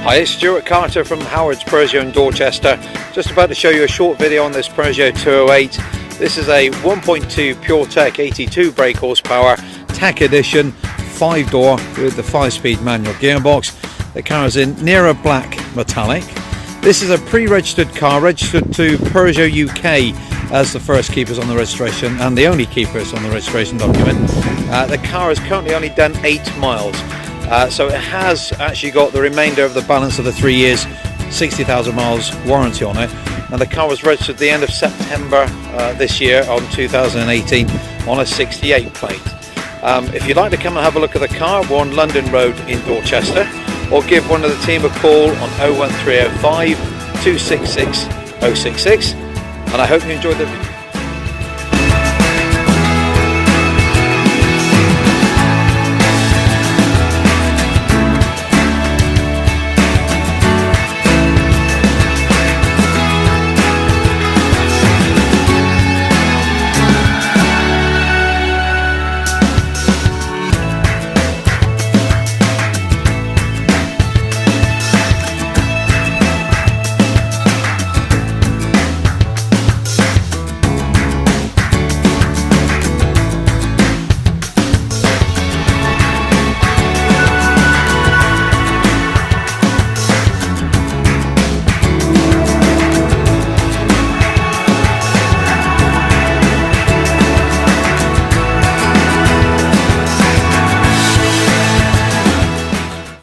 Hi, it's Stuart Carter from Howard's Peugeot in Dorchester. Just about to show you a short video on this Peugeot 208. This is a 1.2 PureTech 82 brake horsepower Tech Edition 5-door with the 5-speed manual gearbox. The car is in Nera Black Metallic. This is a pre-registered car, registered to Peugeot UK as the first keepers on the registration and the only keepers on the registration document. The car has currently only done 8 miles. So it has actually got the remainder of the balance of the 3 years, 60,000 miles warranty on it. And the car was registered at the end of September this year on 2018 on a 68 plate. If you'd like to come and have a look at the car, we're on London Road in Dorchester, or give one of the team a call on 01305 266 066. And I hope you enjoyed the video.